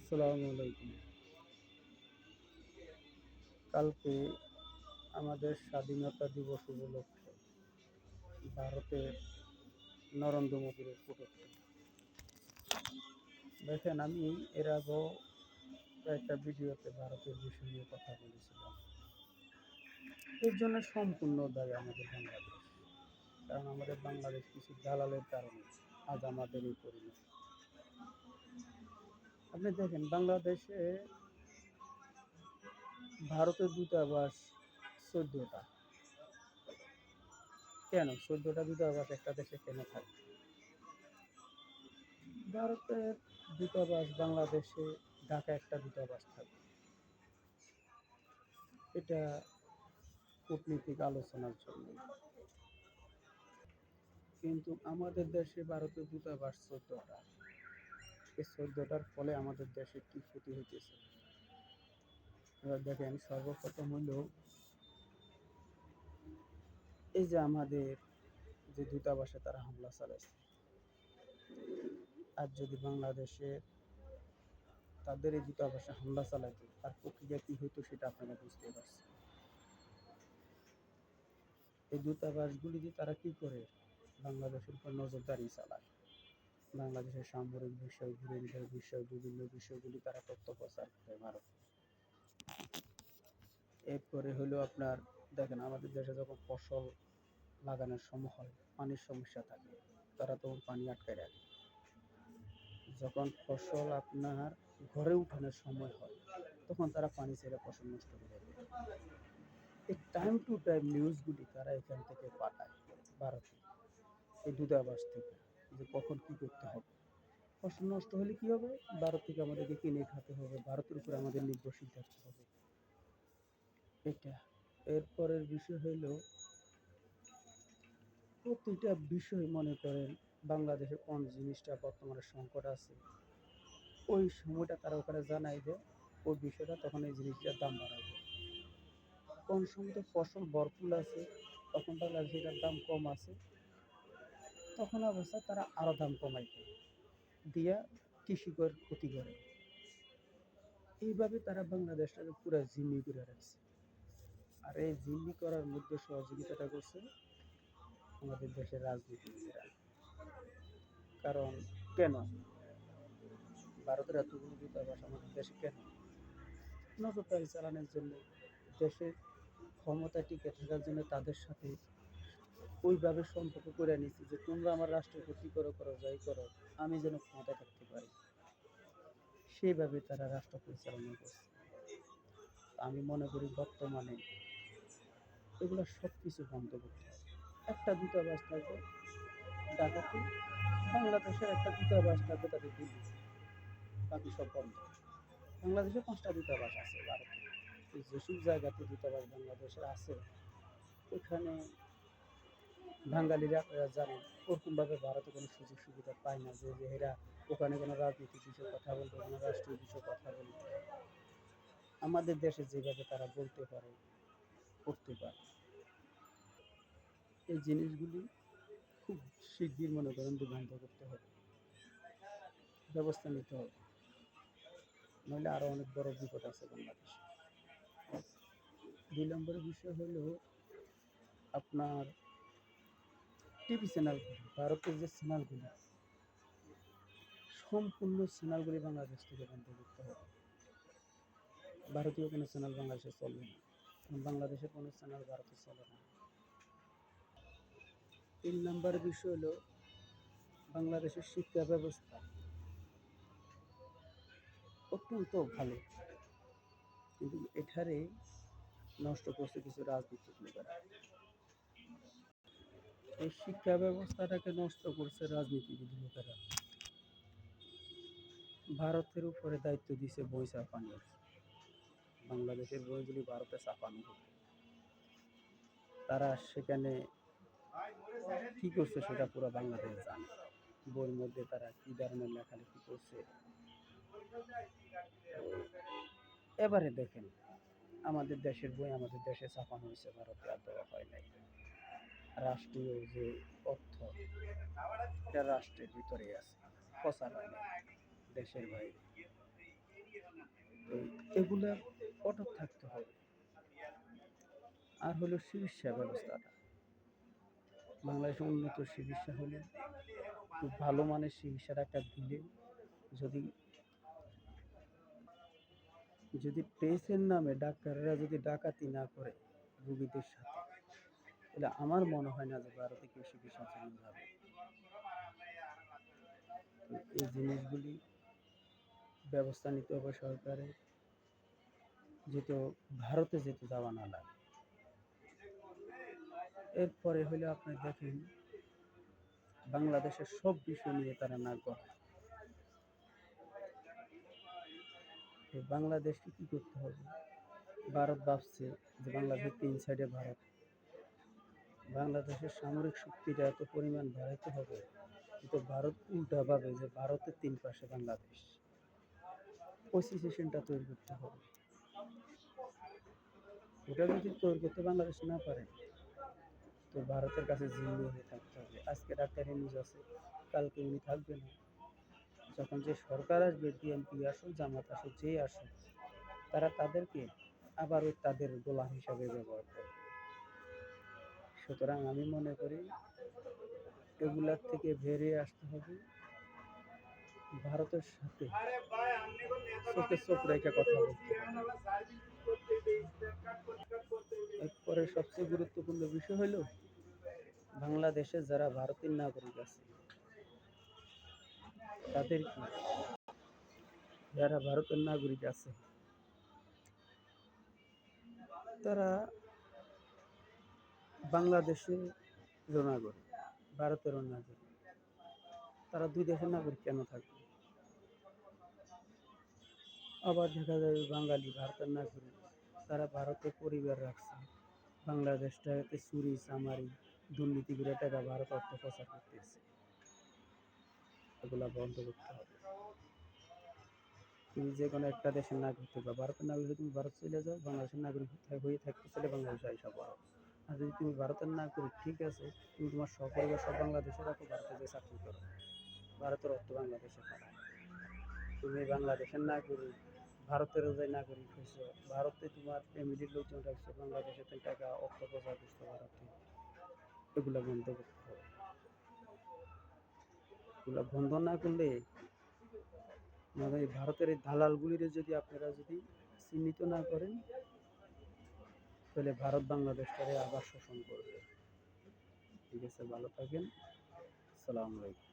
আসসালামু আলাইকুম। কালকে আমাদের স্বাধীনতা দিবস উপলক্ষে ভারতের নরেন্দ্র মোদীর কটূক্তি। দেখেন, আমি এর আগেও একটা ভিডিওতে ভারতের বিষয় নিয়ে কথা বলেছিলাম। এর জন্য সম্পূর্ণ দায়ী আমাদের বাংলাদেশ। কারণ আমাদের বাংলাদেশ কিছু দালালের কারণে আজ আমাদের এই পরিণতি। আপনি দেখেন, বাংলাদেশে ভারতের দূতাবাস 14টা। কেন 14টা দূতাবাস একটা দেশে কেন থাকে? ভারতের দূতাবাস বাংলাদেশে ঢাকা একটা দূতাবাস থাকে, এটা কূটনীতিক আলোচনার জন্য। কিন্তু আমাদের দেশে ভারতের দূতাবাস 14টা। এই 14টার ফলে আমাদের দেশে কি ক্ষতি হইতেছে এবার দেখেন। সর্বপ্রথম হলো এই যে আমাদের যে দূতাবাসে তারা হামলা চালাইছে। আর যদি বাংলাদেশে তাদের এই দূতাবাসে হামলা চালাইতো, তার প্রক্রিয়া কি হইতো সেটা আপনারা বুঝতে পারছেন। এই দূতাবাসগুলিতে তারা কি করে? বাংলাদেশের উপর নজরদারি চালায়। বাংলাদেশের সামরিক বিষয়, গোয়েন্দা বিষয়, বিভিন্ন বিষয়গুলি তারা তথ্য প্রচার করে ভারত। এরপরে হলো আপনার দেখেন, আমাদের দেশে যখন ফসল লাগানোর সময় হয়, পানির সমস্যা থাকে, তারা তখন পানি আটকায় রাখে। যখন ফসল আপনার ঘরে উঠানোর সময় হয়, তখন তারা পানি ছেড়ে ফসল নষ্ট করে দেয়। এই টাইম টু টাইম নিউজগুলি তারা এখান থেকে পাঠায় ভারতে, এই দূতাবাস থেকে, যে কখন কি করতে হবে। ফসল নষ্ট হলে কি হবে? ভারত থেকে আমাদেরকে কিনে খাতে হবে, ভারতের উপরে আমাদের নির্ভরশীল থাকতে হবে। এটা এরপরের বিষয় হইল, প্রতিটা বিষয় মনে করেন বাংলাদেশে কোন জিনিসটা বর্তমানে সংকট আছে, ওই সময়টা তারা ওখানে জানাই দেয়, ওই বিষয়টা তখন এই জিনিসটার দাম বাড়াই দেয়। কোন সময়তে ফসল ভরপুর আছে, তখন বাংলাদেশে এটার দাম কম আছে, তখন অবস্থা তারা আরো দাম কমাই দেয়, দিয়া কৃষিকর ক্ষতি করে। এইভাবে তারা বাংলাদেশটাকে পুরো জিম্মি করে রাখছে। আর এই জিম্মি করার মধ্যে সহযোগিতাটা করছে আমাদের দেশের রাজনীতিবিদরা। কারণ কেন ভারতের এতগুলো দূতাবাস আমাদের দেশে কেন? নজরদারি চালানোর জন্য, দেশের ক্ষমতা টিকে থাকার জন্য তাদের সাথে ওইভাবে সম্পর্ক করে নিচ্ছি যে তোমরা আমার রাষ্ট্রের ক্ষতি করো, যাই করো, আমি যেন ক্ষমতা থাকতে পারি। সেইভাবে তারা রাষ্ট্র পরিচালনা করছে। আমি মনে করি বর্তমানে এগুলো সব কিছু বন্ধ করতে হবে। একটা দূতাবাস থাকবে ঢাকাতে, বাংলাদেশের একটা দূতাবাস থাকবে তাদের দিল্লিতে, বাকি সব বন্ধ। বাংলাদেশে 5টা দূতাবাস আছে ভারতে। যেসব জায়গাতে দূতাবাস বাংলাদেশের আছে, ওখানে বাঙালিরা আপনারা জানেন ওরকমভাবে ভারতে কোনো সুযোগ সুবিধা পায় না যে এরা ওখানে কোনো রাজনৈতিক বিষয়ে কথা বলবে, কোনো রাষ্ট্রীয় বিষয়ে কথা বলবে। আমাদের দেশে যেভাবে তারা বলতে পারে, করতে পারে, এই জিনিসগুলি খুব শিগগির মনে করেন বন্ধ করতে হবে, ব্যবস্থা নিতে হবে, নইলে আরো অনেক বড় বিপদ আছে বাংলাদেশে। 2 নম্বরের বিষয় হলো আপনার টিভি চ্যানেলগুলি, ভারতের যে চ্যানেলগুলি, সম্পূর্ণ চ্যানেলগুলি বাংলাদেশ থেকে বন্ধ করতে হবে। ভারতীয় কোনো চ্যানেল বাংলাদেশে চলবে না, বাংলাদেশের কোনো চ্যানেল ভারতে চলে না। 3 নম্বর বিষয় হলো বাংলাদেশের শিক্ষা ব্যবস্থা অত্যন্ত ভালো, কিন্তু এখানে নষ্ট করছে কিছু রাজনীতিক লোকেরা। কিছু রাজনীতিক লোকেরা এই শিক্ষা ব্যবস্থাটাকে নষ্ট করছে রাজনীতিবিদ লোকেরা। ভারতের উপরে দায়িত্ব দিছে বই ছাপানোর, বাংলাদেশের বইগুলি ভারতে ছাপানো হবে। তারা সেখানে কি করছে সেটা পুরো বাংলাদেশ জানে। বইয়ের মধ্যে তারা কি ধরনের লেখালেখি করছে। এবারে দেখেন, আমাদের দেশের বই আমাদের দেশে ছাপানো হয়েছে, ভারতে আর দেওয়া হয় নাই। রাষ্ট্রীয় যে অর্থ, এটা রাষ্ট্রের ভিতরে আছে, প্রচার হয় না দেশের বাইরে। এগুলা কঠোর থাকতে হবে। আর হলো চিকিৎসা ব্যবস্থাটা, বাংলাদেশে উন্নত চিকিৎসা হলে, খুব ভালো মানের চিকিৎসাটা একটা দিলে, যদি যদি পেশেন্ট নামে ডাক্তাররা যদি ডাকাতি না করে রুগীদের সাথে, তাহলে আমার মনে হয় না যে ভারতে কেউ চিকিৎসার জন্য যাবে। তো এই জিনিসগুলি ব্যবস্থা নিতে হবে সরকারের, যেহেতু ভারতে যেতে যাওয়া না লাগে। এরপরে হলে আপনি দেখেন বাংলাদেশের সব বিষয় নিয়ে তারা নাক গলায়। তো বাংলাদেশকে কি করতে হবে? ভারত ভাবছে যে বাংলাদেশের 3 সাইডে ভারত, বাংলাদেশের সামরিক শক্তিটা এত পরিমাণ বাড়াইতে হবে, কিন্তু ভারত উল্টা ভাবে যে ভারতের 3 পাশে বাংলাদেশ। ওই সিচুয়েশনটা তৈরি করতে হবে। ওটা যদি তৈরি করতে বাংলাদেশ না পারে, তো ভারতের কাছে জিম্মি হয়ে থাকতে হবে। আজকে ডাক্তার ইউনূস আছে, কালকে উনি থাকবে না। যখন যে সরকার আসবে, বিএনপি আসুক, জামাত আসুক, যেই আসুক, তারা তাদেরকে আবার ওই তাদের গোলাম হিসাবে ব্যবহার করবে। সুতরাং আমি মনে করি এগুলার থেকে বেরিয়ে আসতে হবে, ভারতের সাথে চোখে চোখ রেখে কথা বলতে হবে। এরপরে সবচেয়ে গুরুত্বপূর্ণ বিষয় হলো, বাংলাদেশে যারা ভারতের নাগরিক আছে তাদের কি, যারা ভারতের নাগরিক আছে তারা বাংলাদেশেরও নাগরিক, ভারতেরও নাগরিক, তারা দুই দেশের নাগরিক কেন থাকবে? আবার দেখা যায় বাঙালি ভারতের নাগরিক, তারা ভারতে পরিবার রাখছে, বাংলাদেশটাতে চুরি চামারি দুর্নীতি করে টাকা ভারত অর্থ পাচার করতেছে। এগুলা বন্ধ করতে হবে। তুমি যে কোনো একটা দেশের নাগরিক বা ভারতের নাগরিক হয়ে তুমি ভারত চলে যাও, বাংলাদেশের নাগরিক হয়ে থাকতে চাইলে বাংলাদেশে আইসা পড়ো। আর যদি তুমি ভারতের নাগরিক, ঠিক আছে, তুমি তোমার সপরিবার সব বাংলাদেশে রাখো, ভারতে যে চাকরি করো, ভারতের অর্থ বাংলাদেশে পাঠায়। তুমি বাংলাদেশের নাগরিক, ভারতেরও যে নাগরিক হয়েছো, ভারতে তোমার ফ্যামিলির লোকজন রাখছো, বাংলাদেশে তুমি টাকা অর্থ পাচার করছো ভারতে। এগুলো বন্ধ করতে হবে। এগুলো বন্ধ না করলে, মানে ভারতের এই দালালগুলিরে যদি আপনারা যদি চিহ্নিত না করেন, তাহলে ভারত বাংলাদেশটারে আবার শোষণ করবে। ঠিক আছে, ভালো থাকেন। আসসালামু আলাইকুম।